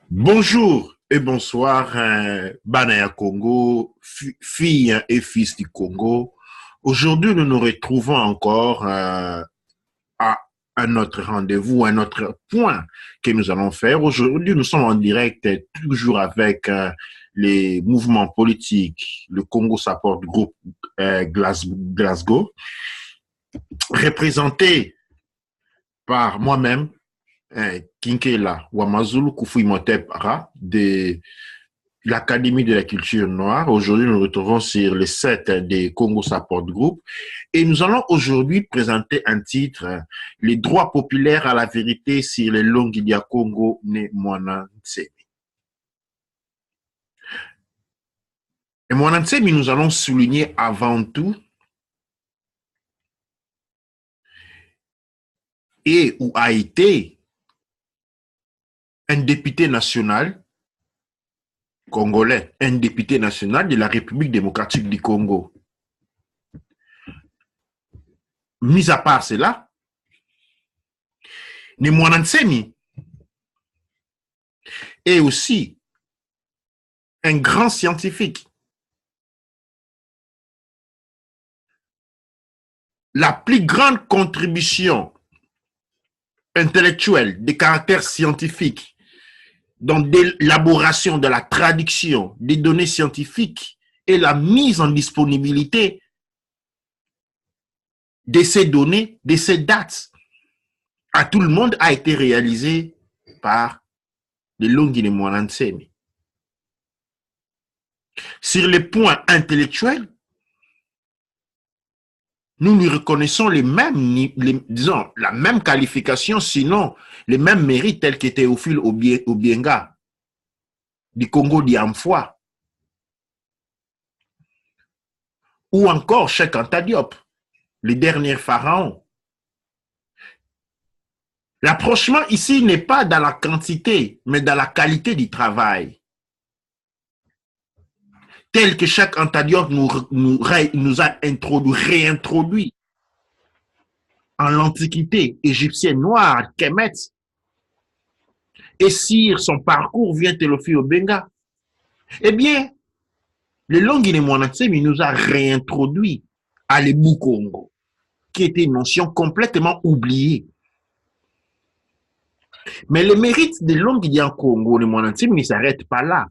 Bonjour et bonsoir, Banaya Congo, filles et fils du Congo. Aujourd'hui, nous nous retrouvons encore à un autre rendez-vous, un autre point que nous allons faire. Aujourd'hui, nous sommes en direct, toujours avec les mouvements politiques. Le Congo Support Group Glasgow, représenté par moi-même, Kinkela Wamazulu Kufuimotep-Ara de l'Académie de la culture noire. Aujourd'hui, nous nous retrouvons sur les 7 des Congo Support Group et nous allons aujourd'hui présenter un titre, Les droits populaires à la vérité sur les Longidia Congo né Mwana Ntsemi. Et Mwana Ntsemi, nous allons souligner avant tout et où a été un député national congolais, un député national de la République démocratique du Congo. Mis à part cela, Mwana Ntsemi est aussi un grand scientifique. La plus grande contribution intellectuelle de caractère scientifique dans l'élaboration de la traduction des données scientifiques et la mise en disponibilité de ces données, de ces dates à tout le monde a été réalisée par le Longini Mwana Ntsemi. Sur les points intellectuels, nous lui reconnaissons disons, la même qualification, sinon les mêmes mérites tels que Théophile Obienga du Congo d'Iamfoua ou encore Cheikh Anta Diop, le dernier pharaon. L'approchement ici n'est pas dans la quantité, mais dans la qualité du travail. Tel que Cheikh Anta Diop nous a réintroduit en l'antiquité égyptienne noire, Kemet, et si son parcours vient Théophile Obienga, eh bien, le Longini Mwana Ntsemi nous a réintroduit à l'Ebou Congo, qui était une notion complètement oubliée. Mais le mérite de Longini Congo, le Mwana Ntsemi ne s'arrête pas là.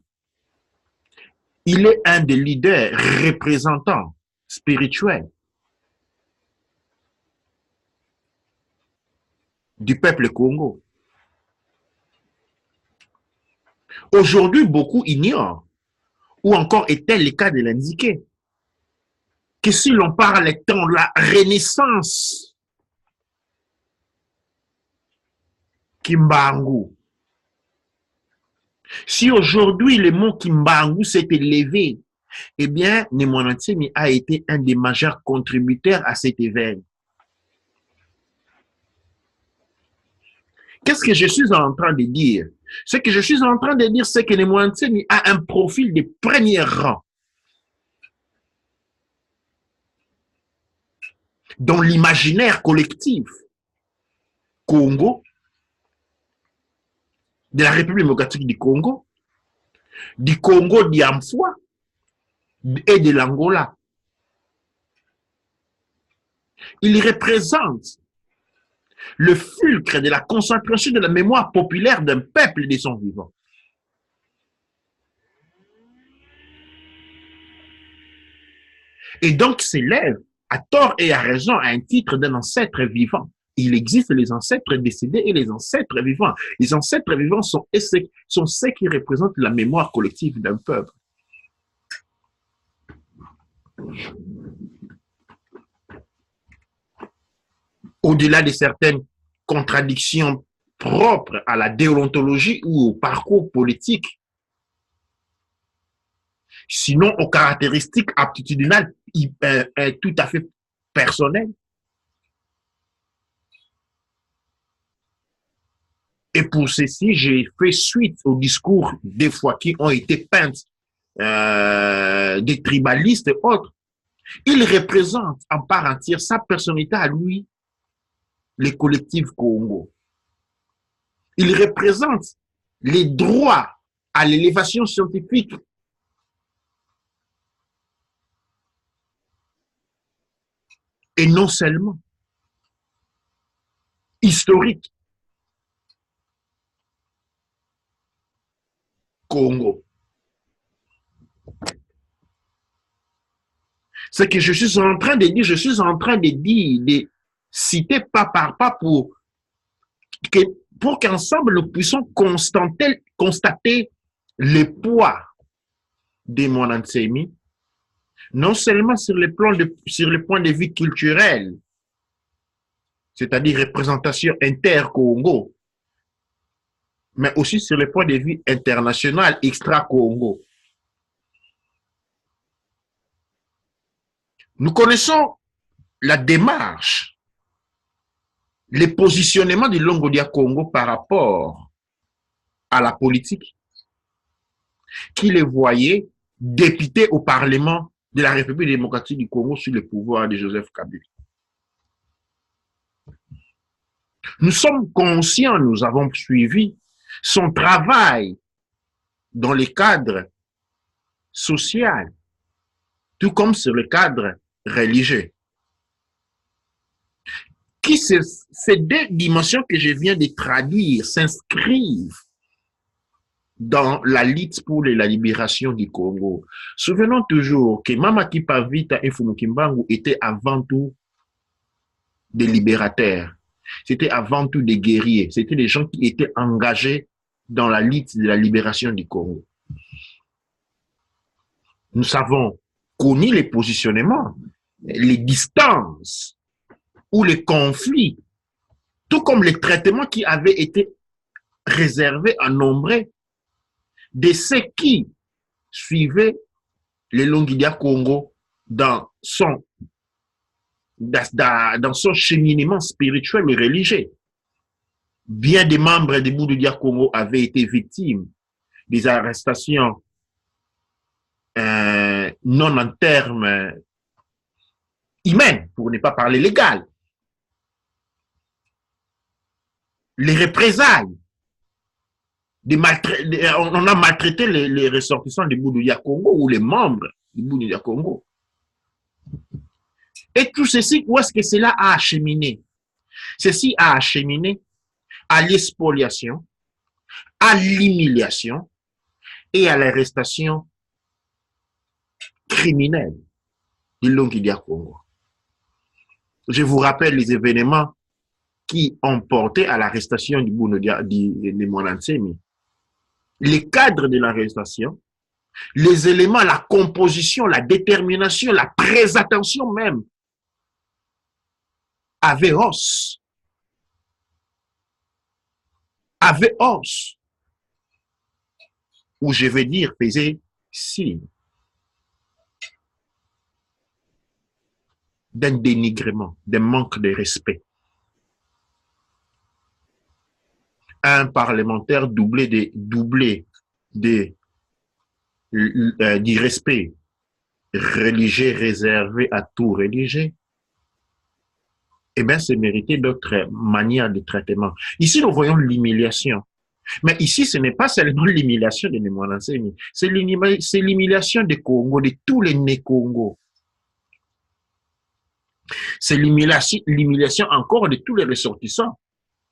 Il est un des leaders représentants spirituels du peuple Congo. Aujourd'hui, beaucoup ignorent, ou encore est-elle le cas de l'indiquer, que si l'on parle de la renaissance Kimbangu, si aujourd'hui le mot Kimbangu s'est élevé, eh bien, Mwana Ntsemi a été un des majeurs contributeurs à cet événement. Qu'est-ce que je suis en train de dire? Ce que je suis en train de dire, c'est que Mwana Ntsemi a un profil de premier rang dans l'imaginaire collectif Congo, de la République démocratique du Congo d'Iamfoua et de l'Angola. Il représente le fulcre de la concentration de la mémoire populaire d'un peuple et de son vivant. Et donc s'élève à tort et à raison à un titre d'un ancêtre vivant. Il existe les ancêtres décédés et les ancêtres vivants. Les ancêtres vivants sont ceux qui représentent la mémoire collective d'un peuple. Au-delà de certaines contradictions propres à la déontologie ou au parcours politique, sinon aux caractéristiques aptitudinales tout à fait personnelles. Et pour ceci, j'ai fait suite aux discours des fois qui ont été peints des tribalistes et autres. Il représente en part entière sa personnalité à lui, les collectifs Congo. Il représente les droits à l'élévation scientifique. Et non seulement historique. Congo. Ce que je suis en train de dire, je suis en train de dire, de citer pas par pas pour qu'ensemble nous puissions constater le poids de mon Nsemi, non seulement sur le point de vue culturel, c'est-à-dire représentation inter-Congo, mais aussi sur le point de vue international, extra-Congo. Nous connaissons la démarche, le positionnement de Longodia Congo par rapport à la politique, qui les voyait députés au Parlement de la République démocratique du Congo sous le pouvoir de Joseph Kabila. Nous sommes conscients, nous avons suivi son travail dans le cadre social, tout comme sur le cadre religieux. Ces deux dimensions que je viens de traduire s'inscrivent dans la lutte pour la libération du Congo. Souvenons toujours que Mamaki Pavita et Fumukimbangu étaient avant tout des libérateurs. C'était avant tout des guerriers. C'était des gens qui étaient engagés dans la lutte de la libération du Congo. Nous avons connu les positionnements, les distances ou les conflits, tout comme les traitements qui avaient été réservés à nombre de ceux qui suivaient le Longidia Congo dans son cheminement spirituel et religieux. Bien des membres du Bouddha Congo avaient été victimes des arrestations non en termes humains, pour ne pas parler légal. Les représailles, on a maltraité les ressortissants du Bouddha Congo ou les membres du Bouddha Congo. Et tout ceci, où est-ce que cela a acheminé? Ceci a acheminé à l'expoliation, à l'humiliation et à l'arrestation criminelle du Longidia Congo. Je vous rappelle les événements qui ont porté à l'arrestation du Monansemi. Les cadres de l'arrestation, les éléments, la composition, la détermination, la présattention même avaient os. Ou je veux dire, faisait signe d'un dénigrement, d'un manque de respect. Un parlementaire doublé du respect religieux réservé à tout religieux, eh bien, c'est mérité d'autres manières de traitement. Ici, nous voyons l'humiliation. Mais ici, ce n'est pas seulement l'humiliation de Nemwanansemi, c'est l'humiliation des Congo, de tous les Né-Congo. C'est l'humiliation encore de tous les ressortissants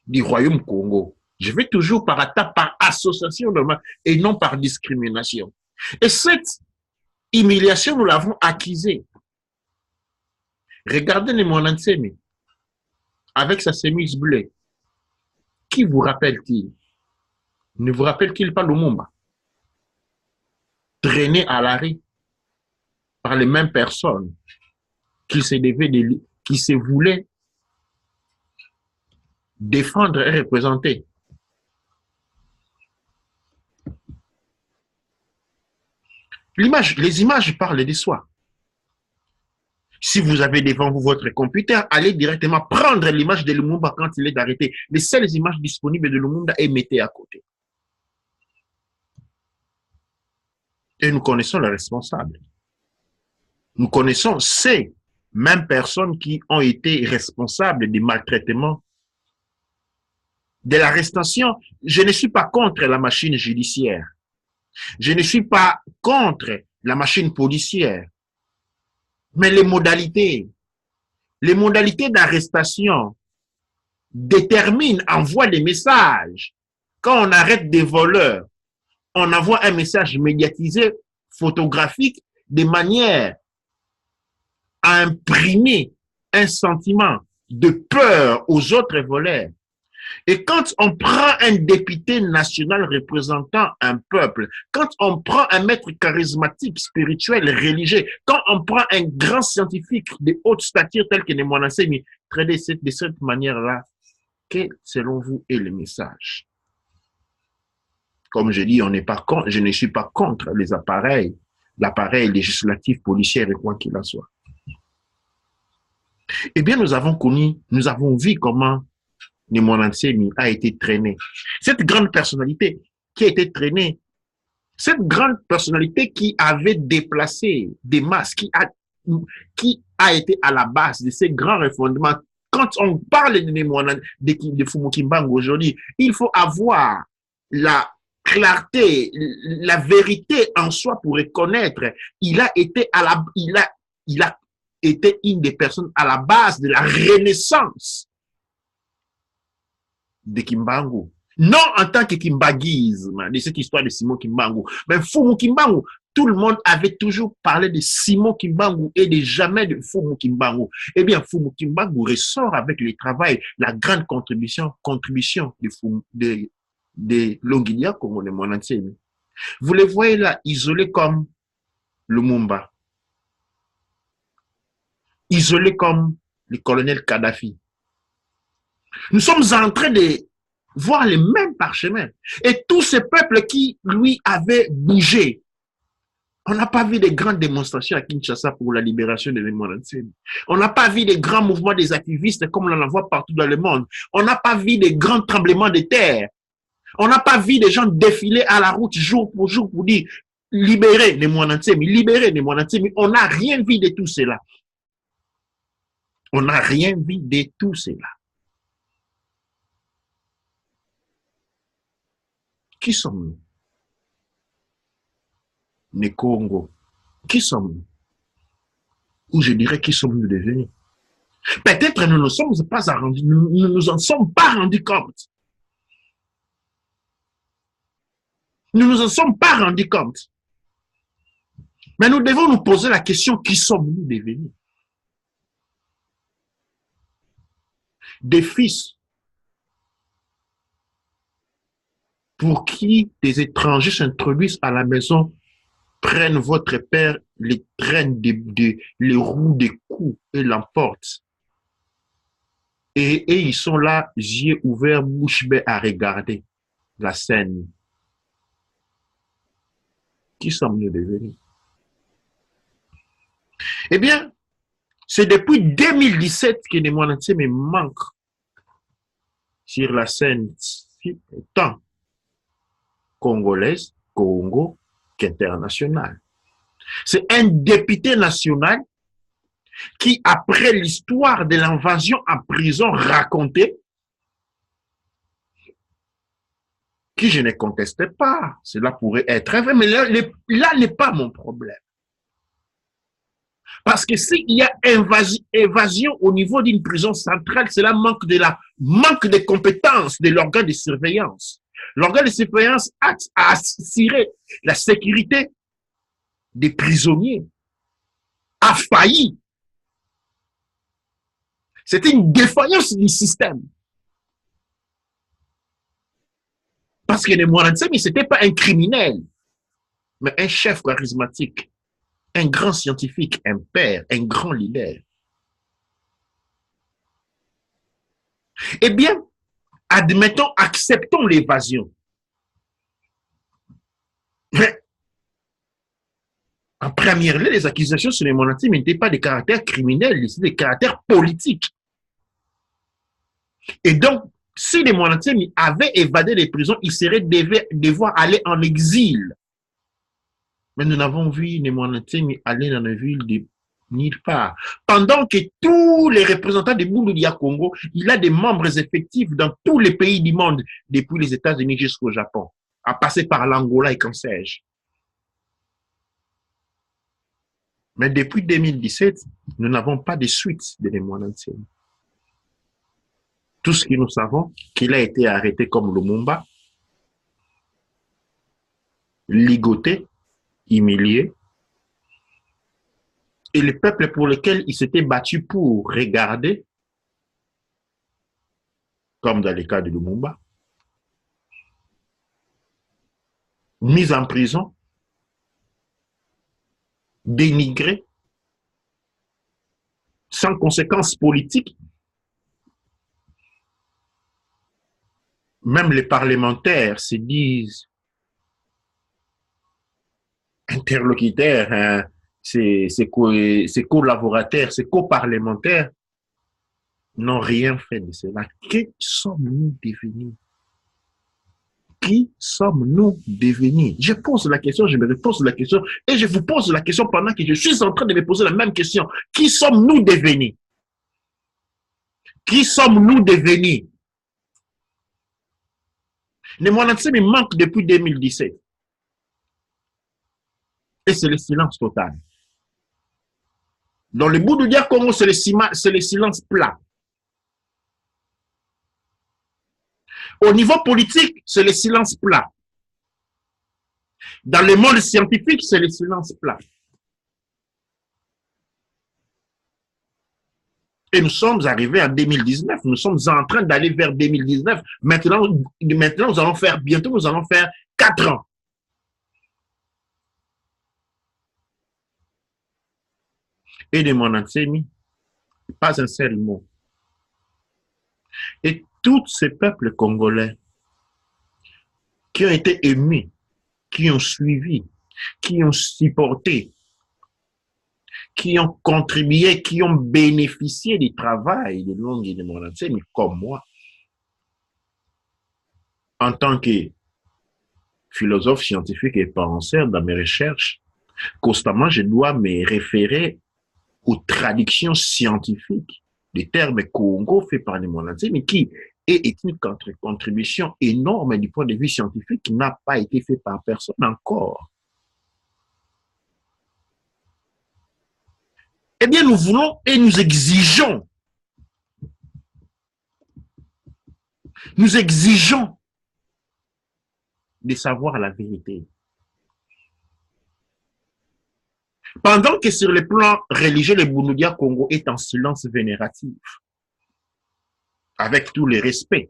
du royaume Congo. Je vais toujours par association et non par discrimination. Et cette humiliation, nous l'avons acquisée. Regardez Nemwanansemi avec sa chemise bleue. Qui vous rappelle-t-il? Ne vous rappelle-t-il pas Lumumba? Traîné à la rue par les mêmes personnes qui se voulaient défendre et représenter. Les images parlent de soi. Si vous avez devant vous votre computer, allez directement prendre l'image de Lumumba quand il est arrêté. Les seules images disponibles de Lumumba et mettez à côté. Et nous connaissons les responsables. Nous connaissons ces mêmes personnes qui ont été responsables des maltraitements de l'arrestation, je ne suis pas contre la machine judiciaire. Je ne suis pas contre la machine policière. Mais les modalités d'arrestation déterminent, envoient des messages. Quand on arrête des voleurs, on envoie un message médiatisé, photographique, de manière à imprimer un sentiment de peur aux autres voleurs. Et quand on prend un député national représentant un peuple, quand on prend un maître charismatique, spirituel, religieux, quand on prend un grand scientifique de haute stature tel que Nemwana Nsemi, traiter de cette manière-là, quel, selon vous, est le message? Comme je dis, je ne suis pas contre les appareils, l'appareil législatif, policier et quoi qu'il en soit. Eh bien, nous avons vu comment Nemwana Nsemi a été traîné. Cette grande personnalité qui a été traînée, cette grande personnalité qui avait déplacé des masses, qui a été à la base de ces grands refondements. Quand on parle de Fumu Kimbangu aujourd'hui, il faut avoir la clarté, la vérité en soi pour reconnaître. Il a été une des personnes à la base de la renaissance de Kimbangu. Non en tant que kimbaguisme, de cette histoire de Simon Kimbangu. Mais Fumu Kimbangu, tout le monde avait toujours parlé de Simon Kimbangu et de jamais de Fumu Kimbangu. Eh bien, Fumu Kimbangu ressort avec le travail, la grande contribution de Longilia comme Nemwana Nsemi. Vous les voyez là, isolés comme Lumumba, isolés comme le colonel Kadhafi. Nous sommes en train de voir les mêmes parchemins. Et tous ces peuples qui, lui, avaient bougé. On n'a pas vu de grandes démonstrations à Kinshasa pour la libération de Nemwana Nsemi. On n'a pas vu de grands mouvements des activistes comme on en voit partout dans le monde. On n'a pas vu de grands tremblements de terre. On n'a pas vu des gens défiler à la route jour pour dire libérez Nemwana Nsemi, libérez Nemwana Nsemi. On n'a rien vu de tout cela. On n'a rien vu de tout cela. Qui sommes-nous? Les Congo. Qui sommes-nous? Ou je dirais, qui sommes-nous devenus? Peut-être nous ne nous en sommes pas rendus compte. Nous ne nous en sommes pas rendus compte. Mais nous devons nous poser la question, qui sommes-nous devenus? Des fils pour qui des étrangers s'introduisent à la maison, prennent votre père, les traînent les roues des coups et l'emportent. Et ils sont là, yeux ouverts, bouche bée à regarder la scène. Qui sommes-nous devenus? Eh bien, c'est depuis 2017 que Nemwana Nsemi manque sur la scène tant congolaise, Congo, qu'internationale. C'est un député national qui, après l'histoire de l'invasion en prison racontée, qui je ne contestais pas, cela pourrait être vrai, mais là n'est pas mon problème. Parce que s'il y a évasion au niveau d'une prison centrale, cela manque de compétences de l'organe de surveillance. L'organe de surveillance a assuré la sécurité des prisonniers, a failli. C'était une défaillance du système. Parce que Nemwana Nsemi, ce n'était pas un criminel, mais un chef charismatique, un grand scientifique, un père, un grand leader. Eh bien, admettons, acceptons l'évasion. Mais en première lieu, les accusations sur Nemwana Nsemi n'étaient pas de caractère criminel, c'était de caractère politique. Et donc, si Nemwana Nsemi avait évadé les prisons, il serait devoir aller en exil. Mais nous n'avons vu Nemwana Nsemi aller dans la ville Nulle part. Pendant que tous les représentants de Bouloudia Congo, il a des membres effectifs dans tous les pays du monde, depuis les États-Unis jusqu'au Japon, à passer par l'Angola et qu'en sais-je. Mais depuis 2017, nous n'avons pas de suite de Lemoine Nsemi. Tout ce que nous savons, qu'il a été arrêté comme Lumumba, ligoté, humilié, et le peuple pour lequel il s'était battu pour regarder, comme dans le cas de Lumumba, mis en prison, dénigré, sans conséquences politiques. Même les parlementaires se disent interlocuteurs, hein, ses collaborateurs, ses coparlementaires n'ont rien fait de cela. Que sommes-nous devenus? Qui sommes-nous devenus? Je pose la question, je me repose la question et je vous pose la question pendant que je suis en train de me poser la même question. Qui sommes-nous devenus? Qui sommes-nous devenus? Lemoine Nsemi manque depuis 2017. Et c'est le silence total. Dans le bout du dia Congo, c'est le silence plat. Au niveau politique, c'est le silence plat. Dans le monde scientifique, c'est le silence plat. Et nous sommes arrivés en 2019. Nous sommes en train d'aller vers 2019. Maintenant, nous allons faire, bientôt, nous allons faire 4 ans. Et de mon Nsemi, pas un seul mot. Et tous ces peuples congolais qui ont été émus, qui ont suivi, qui ont supporté, qui ont contribué, qui ont bénéficié du travail de Longi de mon Nsemi, comme moi, en tant que philosophe scientifique et penseur dans mes recherches, constamment, je dois me référer aux traductions scientifiques des termes Congo faits par les Monantais, mais qui est une contribution énorme du point de vue scientifique qui n'a pas été fait par personne encore. Eh bien, nous voulons et nous exigeons de savoir la vérité. Pendant que sur le plan religieux, le Bounoudia Congo est en silence vénératif, avec tout le respect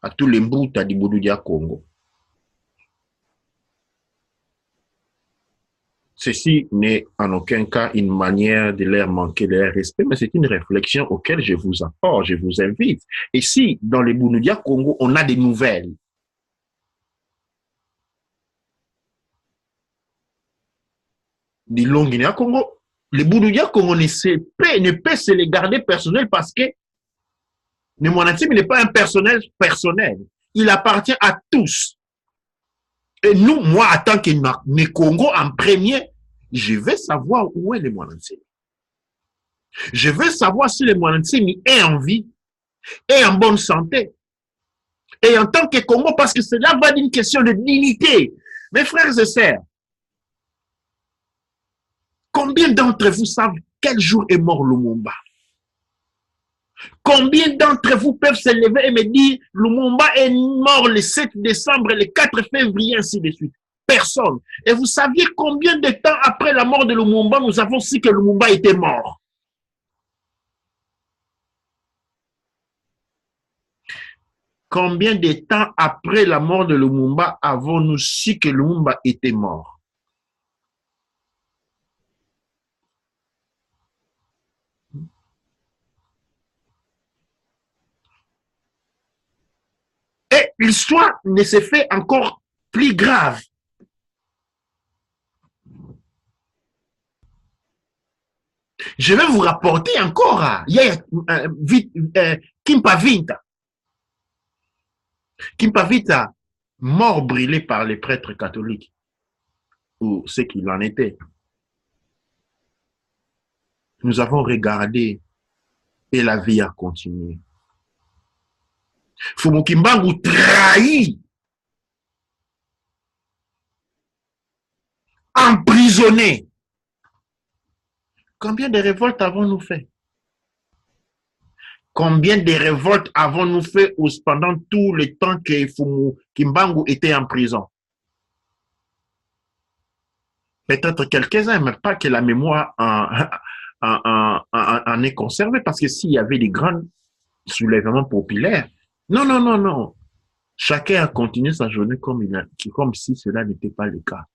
à tous les Mbouta du Bounoudia Congo. Ceci n'est en aucun cas une manière de leur manquer leur respect, mais c'est une réflexion auquel je vous apporte, je vous invite. Et si dans les Bounoudia Congo, on a des nouvelles, du Long-Guinée Congo, les Bounoudia Congo ne peut se les garder personnels parce que le Monantim n'est pas un personnel personnel. Il appartient à tous. Et nous, moi, en tant que Congo en premier, je veux savoir où est le Monantim. Je veux savoir si le Monantim est en vie, est en bonne santé. Et en tant que Congo, parce que cela va d'une question de dignité. Mes frères et sœurs, combien d'entre vous savent quel jour est mort Lumumba? Combien d'entre vous peuvent se lever et me dire Lumumba est mort le 7 décembre et le 4 février, ainsi de suite? Personne. Et vous saviez combien de temps après la mort de Lumumba, nous avons su que Lumumba était mort? Combien de temps après la mort de Lumumba avons-nous su que Lumumba était mort? Et l'histoire ne s'est fait encore plus grave. Je vais vous rapporter encore à Kimpa Vinta. Kimpa Vinta, mort brûlé par les prêtres catholiques, ou ce qu'il en était. Nous avons regardé et la vie a continué. Fumukimbangu trahi, emprisonné. Combien de révoltes avons-nous fait? Combien de révoltes avons-nous fait pendant tout le temps que Fumukimbangu était en prison? Peut-être quelques-uns, mais pas que la mémoire en est conservée, parce que s'il y avait des grands soulèvements populaires, non, non, non, non. Chacun a continué sa journée comme si cela n'était pas le cas.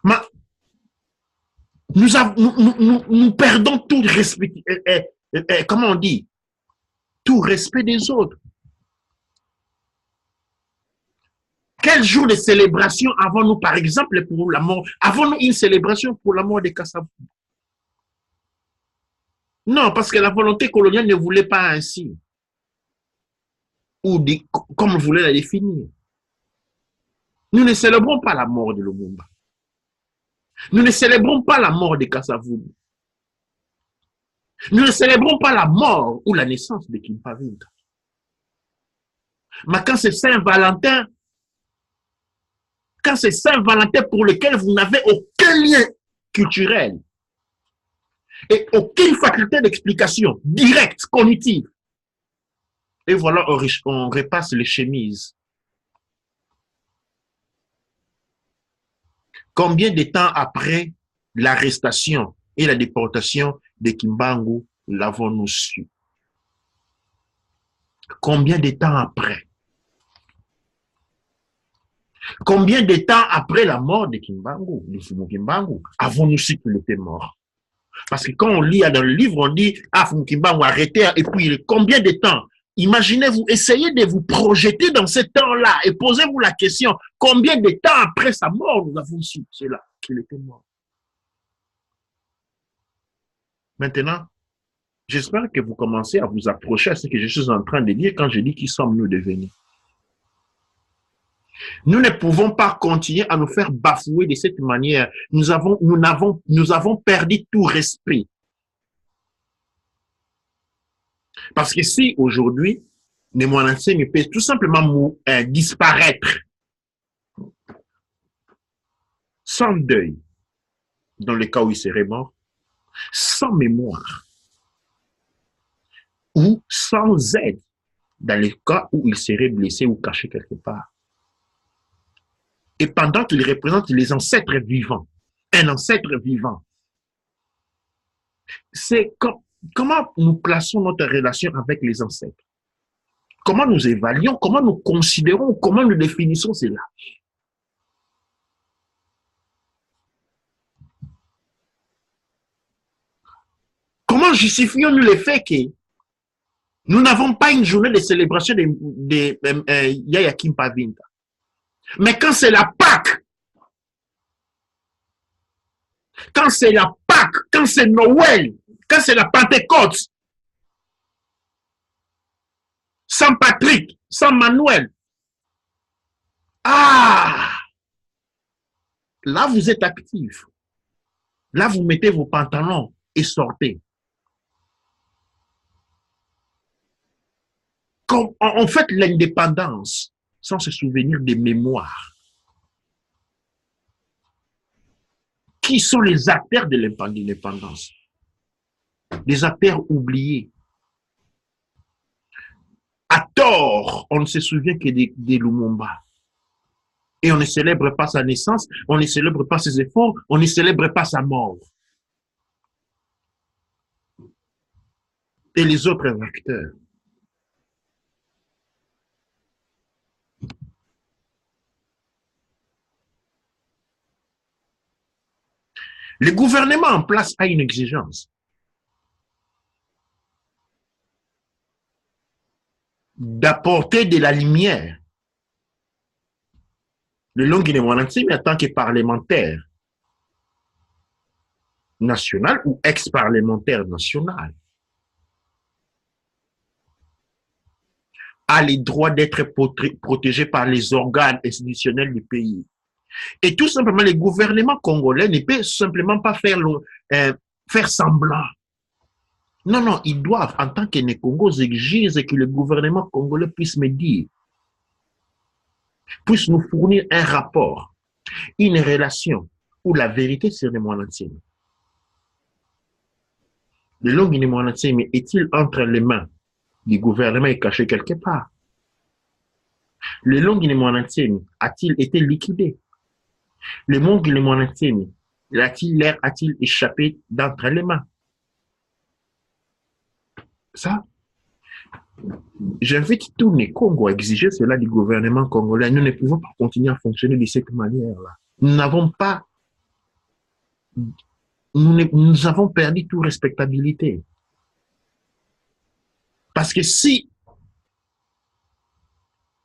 Mais nous perdons tout respect, comment on dit, tout respect des autres. Quel jour de célébration avons-nous, par exemple, pour la mort? Avons-nous une célébration pour la mort de Kasavubu? Non, parce que la volonté coloniale ne voulait pas ainsi. Ou comme voulait la définir. Nous ne célébrons pas la mort de Lumumba. Nous ne célébrons pas la mort de Kasavubu. Nous ne célébrons pas la mort ou la naissance de Kimpavinta. Mais quand c'est Saint-Valentin, pour lequel vous n'avez aucun lien culturel et aucune faculté d'explication directe, cognitive, et voilà, on repasse les chemises. Combien de temps après l'arrestation et la déportation de Kimbangu l'avons-nous su? Combien de temps après? Combien de temps après la mort de Kimbangu, de Fumukimbangu, avons-nous su qu'il était mort? Parce que quand on lit dans le livre, on dit « Ah, Fumukimbangu arrêté » et puis combien de temps? Imaginez-vous, essayez de vous projeter dans ce temps-là et posez-vous la question, combien de temps après sa mort nous avons su cela, qu'il était mort? Maintenant, j'espère que vous commencez à vous approcher à ce que je suis en train de dire quand je dis qui sommes-nous devenus. Nous ne pouvons pas continuer à nous faire bafouer de cette manière. Nous avons perdu tout respect. Parce que si aujourd'hui, les Mwanantsemi peuvent tout simplement disparaître sans deuil, dans le cas où il serait mort, sans mémoire, ou sans aide, dans le cas où il serait blessé ou caché quelque part. Et pendant qu'il représente les ancêtres vivants, un ancêtre vivant, c'est comment nous plaçons notre relation avec les ancêtres? Comment nous évaluons, comment nous considérons, comment nous définissons cela? Comment justifions-nous le fait que nous n'avons pas une journée de célébration de Yaya Kimpavinta? Mais quand c'est la Pâque, quand c'est la Pâque, quand c'est Noël, quand c'est la Pentecôte, Saint Patrick, Saint Manuel, ah, là vous êtes actif. Là vous mettez vos pantalons et sortez. Comme on fait l'indépendance sans se souvenir des mémoires. Qui sont les acteurs de l'indépendance? Des acteurs oubliés. À tort, on ne se souvient que de Lumumba. Et on ne célèbre pas sa naissance, on ne célèbre pas ses efforts, on ne célèbre pas sa mort. Et les autres acteurs. Le gouvernement en place a une exigence. D'apporter de la lumière. Le Longuine Mwanantsimi, en tant que parlementaire national ou ex-parlementaire national, a le droit d'être protégé par les organes institutionnels du pays. Et tout simplement, le gouvernement congolais ne peut simplement pas faire faire semblant. Non, non, ils doivent, en tant que les Congos, exiger que le gouvernement congolais puisse me dire, puisse nous fournir un rapport, une relation où la vérité serait mon entier. Le long Guinée-Monatsemi est-il entre les mains du gouvernement et caché quelque part? Le long Guinée-Monatsemi a-t-il été liquidé? Le mont Guinée-Monatsemi a-t-il échappé d'entre les mains? Ça, j'invite tous les Congos à exiger cela du gouvernement congolais. Nous ne pouvons pas continuer à fonctionner de cette manière-là. Nous n'avons pas, nous avons perdu toute respectabilité. Parce que si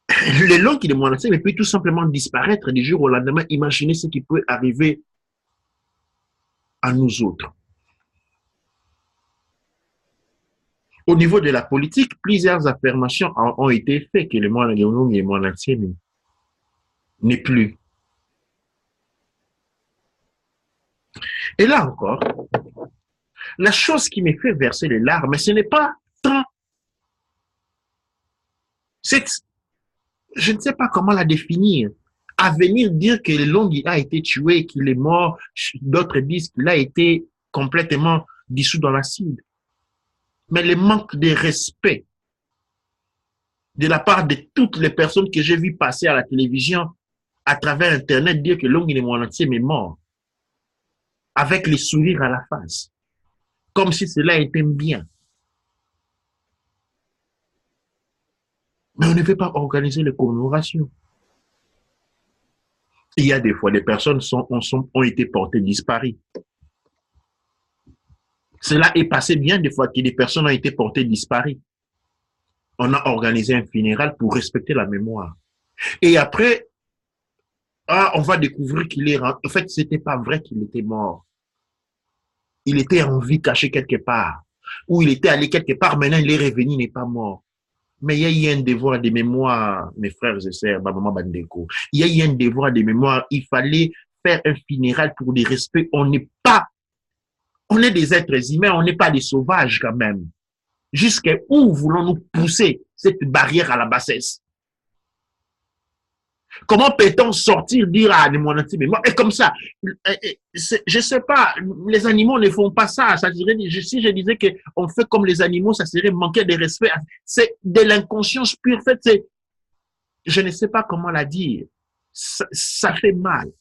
le long qui est monarchie peut tout simplement disparaître du jour au lendemain, imaginez ce qui peut arriver à nous autres. Au niveau de la politique, plusieurs affirmations ont été faites que le monarchie n'est plus. Et là encore, la chose qui me fait verser les larmes, ce n'est pas tant cette, je ne sais pas comment la définir, à venir dire que Longi a été tué, qu'il est mort, d'autres disent qu'il a été complètement dissous dans l'acide. Mais le manque de respect de la part de toutes les personnes que j'ai vues passer à la télévision, à travers Internet, dire que Longi Monatier est mort, avec les sourires à la face, comme si cela était bien. Mais on ne veut pas organiser les commémorations. Il y a des fois, des personnes ont été portées disparues. Cela est passé bien des fois que des personnes ont été portées disparues. On a organisé un funéral pour respecter la mémoire. Et après, on va découvrir qu'il est... En fait, ce n'était pas vrai qu'il était mort. Il était en vie caché quelque part. Ou il était allé quelque part, maintenant il est revenu, il n'est pas mort. Mais il y a eu un devoir de mémoire, mes frères et sœurs, maman Bandeko. Il y a eu un devoir de mémoire. Il fallait faire un funéral pour des respects. On n'est pas, on est des êtres humains, on n'est pas des sauvages quand même. Jusqu'à où voulons-nous pousser cette barrière à la bassesse? Comment peut-on sortir, dire à mon anti, mais moi, et comme ça, je sais pas, les animaux ne font pas ça. Ça dirait, si je disais qu'on fait comme les animaux, ça serait manquer de respect. C'est de l'inconscience pure. En fait, je ne sais pas comment la dire. Ça fait mal.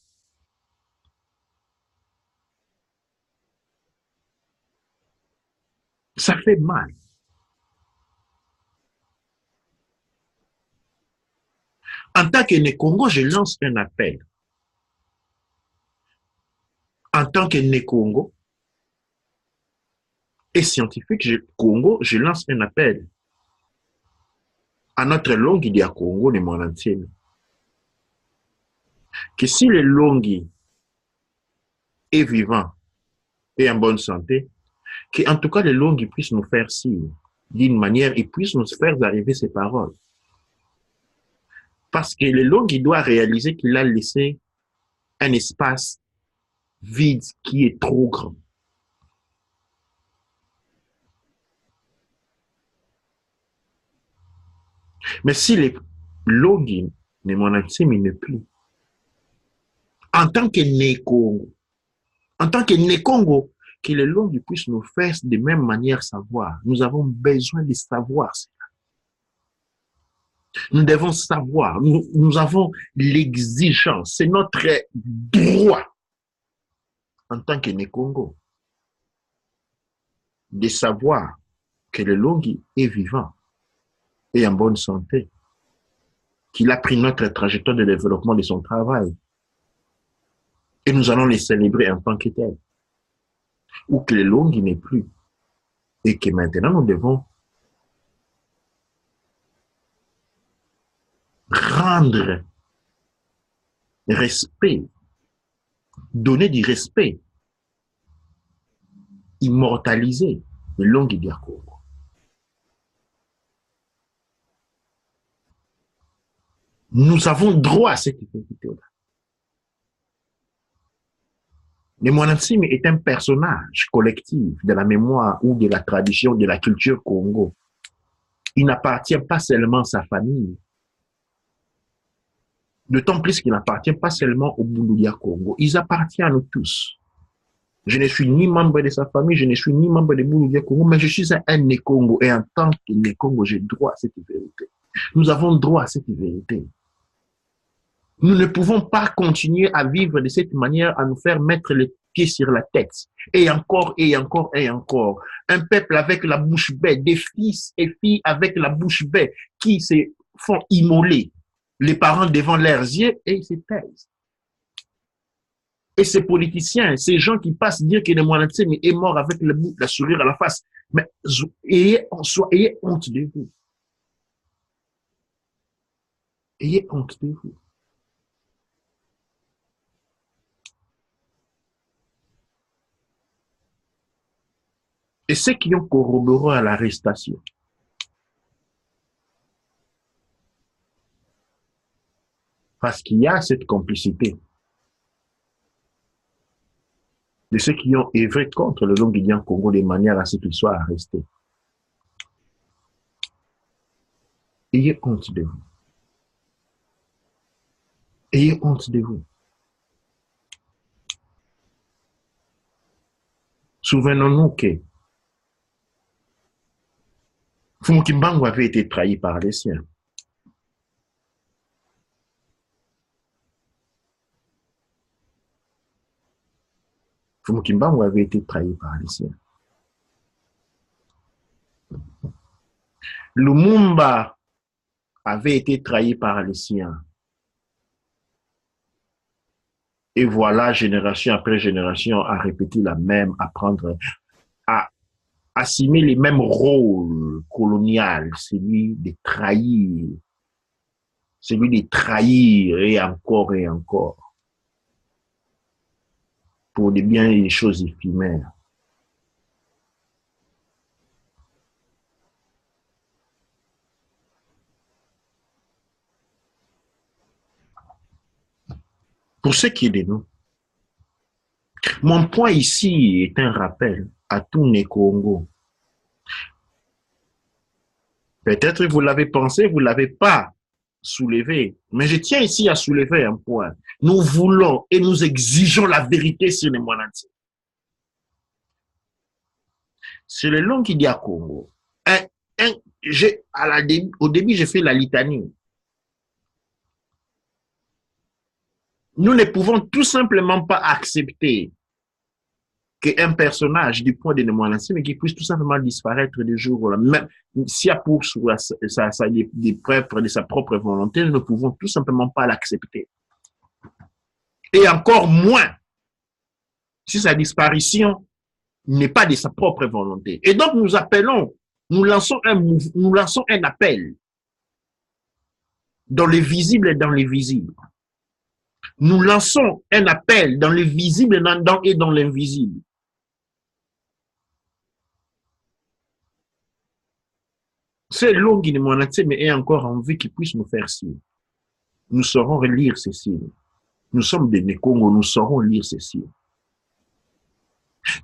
Ça fait mal. En tant que né Congo, je lance un appel. En tant que né Congo et scientifique Congo, je lance un appel à notre Longi à Congo, les Monantiens, que si le Longi est vivant et en bonne santé, qu'en tout cas le Longi puisse nous faire signe d'une manière et puisse nous faire arriver ces paroles. Parce que le Longi doit réaliser qu'il a laissé un espace vide qui est trop grand. Mais si le Longi ne m'en n'est plus, en tant que Né-Congo, en tant que Né-Congo, que le Longi puisse nous faire de même manière savoir. Nous avons besoin de savoir cela. Nous devons savoir, nous avons l'exigence, c'est notre droit en tant que Né-Congo de savoir que le Longi est vivant et en bonne santé, qu'il a pris notre trajectoire de développement de son travail et nous allons les célébrer en tant que tel. Ou que le Longi n'est plus et que maintenant nous devons rendre respect, donner du respect, immortaliser le Longi Diakongo. Nous avons droit à cette identité-là. Le Mwanantsime est un personnage collectif de la mémoire ou de la tradition de la culture Congo. Il n'appartient pas seulement à sa famille, d'autant plus qu'il n'appartient pas seulement au Boulouya Congo. Il appartient à nous tous. Je ne suis ni membre de sa famille, je ne suis ni membre de Boulouya Congo, mais je suis un Né-Congo. Et en tant que Né-Congo, j'ai droit à cette vérité. Nous avons droit à cette vérité. Nous ne pouvons pas continuer à vivre de cette manière, à nous faire mettre les pieds sur la tête. Et encore, et encore, et encore. Un peuple avec la bouche bée, des fils et filles avec la bouche bée, qui se font immoler les parents devant leurs yeux et ils se taisent. Et ces politiciens, ces gens qui passent dire que le Mwanantsime est mort avec la sourire à la face, mais ayez honte de vous. Ayez honte de vous. Et ceux qui ont corroboré à l'arrestation, parce qu'il y a cette complicité de ceux qui ont œuvré contre le Long-Guidian Congo de manière à ce qu'il soit arresté. Ayez honte de vous. Ayez honte de vous. Souvenons-nous que Fumukimbangu avait été trahi par les siens. Fumukimbangu avait été trahi par les siens. Lumumba avait été trahi par les siens. Et voilà, génération après génération, à répéter la même, à prendre, à assumer les mêmes rôles coloniaux, celui de trahir et encore, pour des biens et des choses éphémères. Pour ce qui est de nous, mon point ici est un rappel à tous les Congos. Peut-être vous l'avez pensé, vous ne l'avez pas soulevé, mais je tiens ici à soulever un point. Nous voulons et nous exigeons la vérité sur les Mwanantsime. C'est le Long-Guidian Congo. Au début, j'ai fait la litanie. Nous ne pouvons tout simplement pas accepter qu'un personnage du point de Mwanantsime qui puisse tout simplement disparaître du jour au lendemain. Même s'il y a pour des preuves de sa propre volonté, nous ne pouvons tout simplement pas l'accepter. Et encore moins si sa disparition n'est pas de sa propre volonté. Et donc nous lançons un appel dans le visible et dans l'invisible. Nous lançons un appel dans le visible et dans l'invisible. C'est Long-Guidian Mwanantsime est encore en vie qui puisse nous faire signe. Nous saurons lire ces signes. Nous sommes des Né-Congo, nous saurons lire ces signes.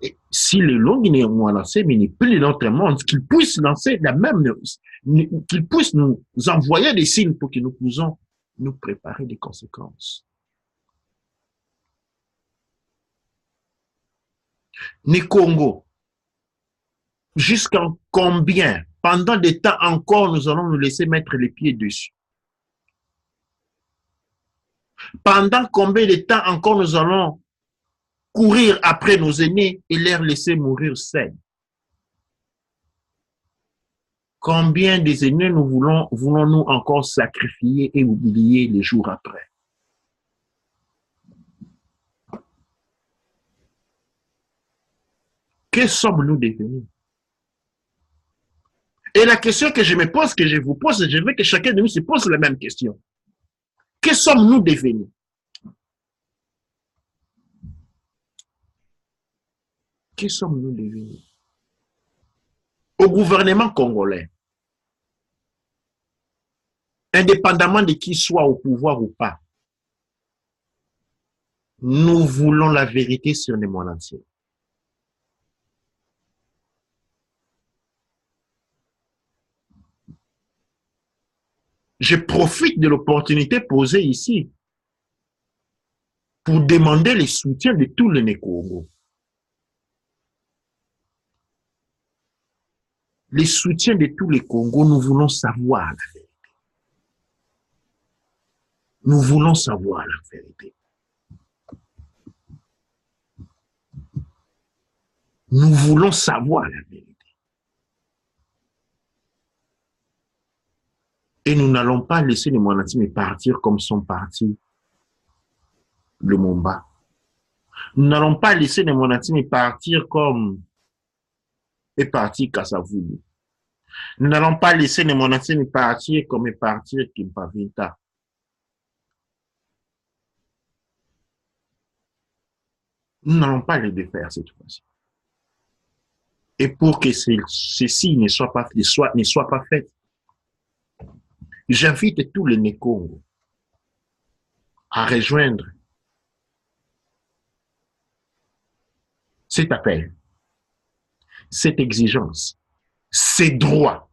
Et si le Long-Guidian Mwanantsime n'est plus dans notre monde, qu'il puisse lancer qu'il puisse nous envoyer des signes pour que nous puissions nous préparer des conséquences. Né-Congo, jusqu'à combien, pendant des temps encore, nous allons nous laisser mettre les pieds dessus? Pendant combien de temps encore nous allons courir après nos aînés et les laisser mourir seuls? Combien des aînés nous voulons-nous encore sacrifier et oublier les jours après? Que sommes-nous devenus? Et la question que je me pose, que je vous pose, je veux que chacun de nous se pose la même question. Que sommes-nous devenus? Que sommes-nous devenus? Au gouvernement congolais, indépendamment de qui soit au pouvoir ou pas, Nous voulons la vérité sur le monde entier. Je profite de l'opportunité posée ici pour demander le soutien de tous les Nékongo. Le soutien de tous les Congos, nous voulons savoir la vérité. Nous voulons savoir la vérité. Nous voulons savoir la vérité. Et nous n'allons pas laisser les Monatime partir comme sont partis le Momba. Nous n'allons pas laisser les Monatime partir comme est parti Kassavoulou. Nous n'allons pas laisser les Monatime partir comme est parti Kimpavinta. Nous n'allons pas les défaire cette fois-ci. Et pour que ceci ne soit pas fait, j'invite tous les Nékongo à rejoindre cet appel, cette exigence, ces droits,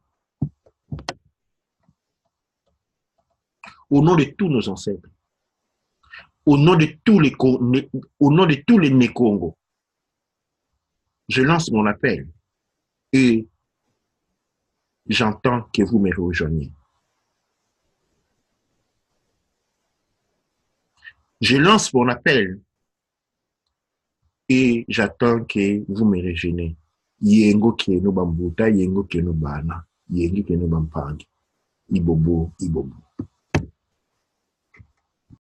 au nom de tous nos ancêtres, au nom de tous les Nékongo. Je lance mon appel et j'entends que vous me rejoigniez. Je lance mon appel et j'attends que vous me rejoigniez. Yengo keno bambuta, yengo keno bana, yengo keno bampangi. Ibobo, ibobo.